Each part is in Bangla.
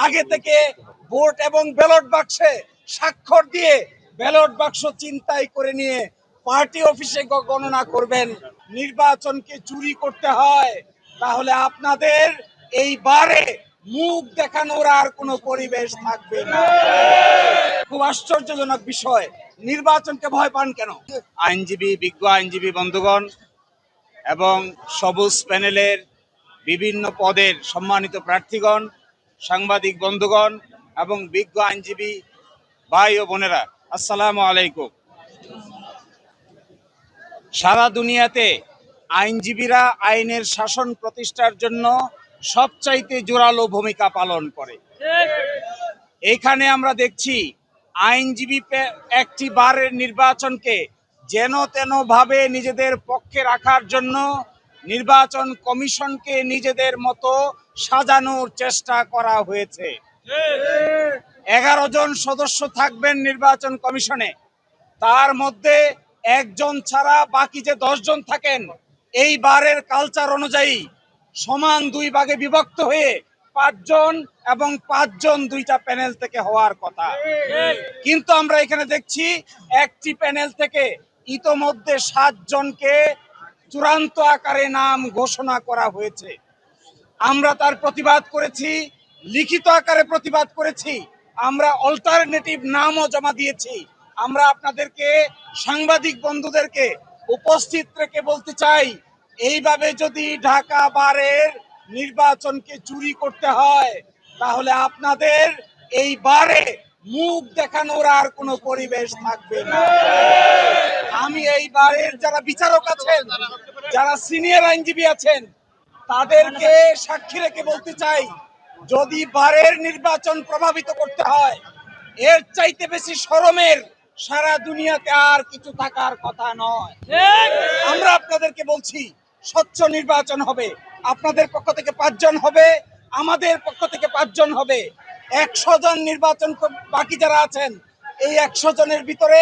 আগে থেকে ভোট এবং ব্যালট বাক্সে স্বাক্ষর দিয়ে ব্যালট বাক্স চিন্তাই করে নিয়ে পার্টি অফিসে গণনা করবেন, নির্বাচনকে চুরি করতে হয়, তাহলে আপনাদের এইবারে মুখ দেখানোর আর কোনো পরিবেশ থাকবে না। খুব আশ্চর্যজনক বিষয়, নির্বাচনকে ভয় পান কেন? আইনজীবী, বিজ্ঞ আইনজীবী বন্ধুগণ এবং সবুজ প্যানেলের বিভিন্ন পদের সম্মানিত প্রার্থীগণ, সাংবাদিক বন্ধুগণ এবং বিজ্ঞ আইনজীবী ভাই ও বোনেরা, আসসালামু আলাইকুম। সারা দুনিয়াতে আইনজীবীরা আইনের শাসন প্রতিষ্ঠার জন্য সবচাইতে জোরালো ভূমিকা পালন করে। এইখানে আমরা দেখছি আইনজীবী একটি বারের নির্বাচনকে যেন তেন ভাবে নিজেদের পক্ষে রাখার জন্য নির্বাচন কমিশনকে নিজেদের মতো সাজানোর চেষ্টা করা হয়েছে। 11 জন সদস্য থাকবেন নির্বাচন কমিশনে, তার মধ্যে একজন ছাড়া বাকি যে 10 জন থাকেন এই বারের কালচার অনুযায়ী সমান 2 ভাগে বিভক্ত হয়ে 5 জন এবং 5 জন 2টা প্যানেল থেকে হওয়ার কথা। কিন্তু আমরা এখানে দেখছি একটি প্যানেল থেকে ইতোমধ্যে 7 জনকে চূড়ান্ত আকারে নাম ঘোষণা করা হয়েছে। আমরা তার প্রতিবাদ করেছি, লিখিত আকারে প্রতিবাদ করেছি, আমরা অল্টারনেটিভ নামও জমা দিয়েছি। আমরা আপনাদেরকে, সাংবাদিক বন্ধুদেরকে উপস্থিত রেখে বলতে চাই, এইভাবে যদি ঢাকা বারের নির্বাচনকে চুরি করতে হয় তাহলে আপনাদের এই বারে মুখ দেখানোর আর কোনো পরিবেশ থাকবে না। আমি এই বারের যারা বিচারক আছেন, যারা সিনিয়র আইনজীবী আছেন, তাদেরকে সাক্ষী রেখে বলতে চাই, যদি বারের নির্বাচন প্রভাবিত করতে হয় এর চাইতে বেশি শরমের সারা দুনিয়াতে আর কিছু থাকার কথা নয়। আমরা আপনাদেরকে বলছি, স্বচ্ছ নির্বাচন হবে, আপনাদের পক্ষ থেকে 5 জন হবে, আমাদের পক্ষ থেকে 5 জন হবে। 100 জন নির্বাচন বাকি যারা আছেন এই 100 জনের ভিতরে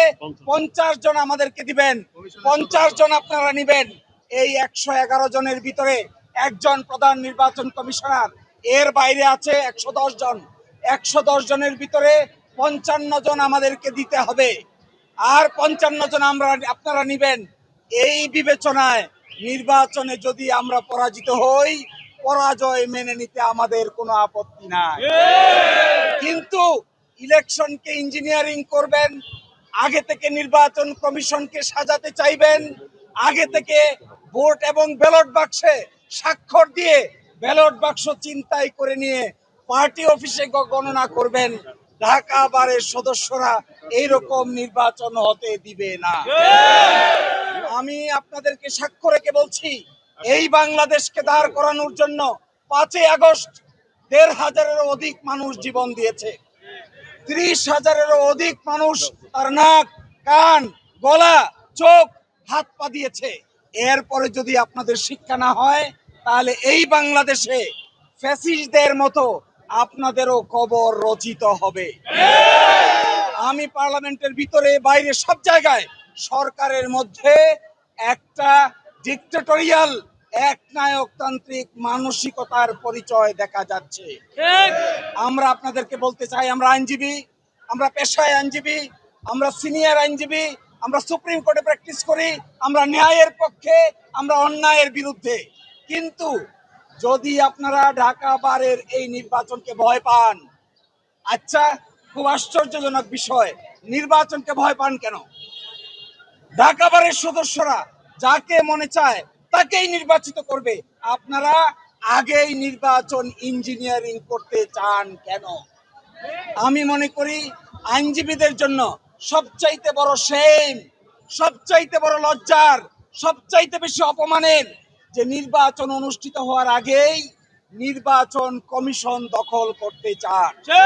50 জন আমাদেরকে দিবেন, 50 জন আপনারা নিবেন। এই 111 জনের ভিতরে একজন প্রধান নির্বাচন কমিশনার, এর বাইরে আছে 110 জন। 110 জনের ভিতরে 55 জন আমাদেরকে দিতে হবে, আর 55 জন আপনারা নিবেন। এই বিবেচনায় নির্বাচনে যদি আমরা পরাজিত হই, পরাজয় মেনে নিতে আমাদের কোনো আপত্তি নাই। কিন্তু ইলেকশনকে ইঞ্জিনিয়ারিং করবেন, আগে থেকে নির্বাচন কমিশনকে সাজাতে চাইবেন, আগে থেকে ভোট এবং ব্যালট বাক্সে স্বাক্ষর দিয়ে ব্যালট বাক্স চিন্তাই করে নিয়ে পার্টি অফিসে গণনা করবেন, ঢাকা বারের সদস্যরা এইরকম নির্বাচন হতে দিবে না। আমি আপনাদেরকে সাক্ষ্য রেখে বলছি, এই বাংলাদেশকে দাঁড় করানোর জন্য 5 আগস্ট 1,500-এরও অধিক মানুষ জীবন দিয়েছে। 30,000-এরও অধিক মানুষ তার নাক, কান, গলা, চোখ, হাত পা দিয়েছে। এরপরে যদি আপনাদের শিক্ষা না হয় তাহলে এই বাংলাদেশে ফ্যাসিস্টদের মতো আপনাদেরও কবর রচিত হবে। আমি পার্লামেন্টের ভিতরে বাইরে সব জায়গায় সরকারের মধ্যে একটা ডিক্টেটরিয়াল একনায়কতান্ত্রিক মানসিকতার পরিচয় দেখা যাচ্ছে। আমরা আপনাদেরকে বলতে চাই, আমরা আইনজীবী, আমরা পেশায় আইনজীবী, আমরা সিনিয়র আইনজীবী, আমরা সুপ্রিম কোর্টে প্র্যাকটিস করি, আমরা ন্যায়ের পক্ষে, আমরা অন্যায়ের বিরুদ্ধে। কিন্তু যদি আপনারা ঢাকা বারের এই নির্বাচনকে ভয় পান, আচ্ছা, খুব আশ্চর্যজনক বিষয়, নির্বাচনকে ভয় পান কেন? ঢাকা বারের সদস্যরা যাকে মনে চায় তাকেই নির্বাচিত করবে, আপনারা আগেই নির্বাচন ইঞ্জিনিয়ারিং করতে চান কেন? আমি মনে করি আইনজীবীদের জন্য সবচাইতে বড় শেম, সবচাইতে বড় লজ্জার, সবচাইতে বেশি অপমানের যে নির্বাচন অনুষ্ঠিত হওয়ার আগেই নির্বাচন কমিশন দখল করতে চান।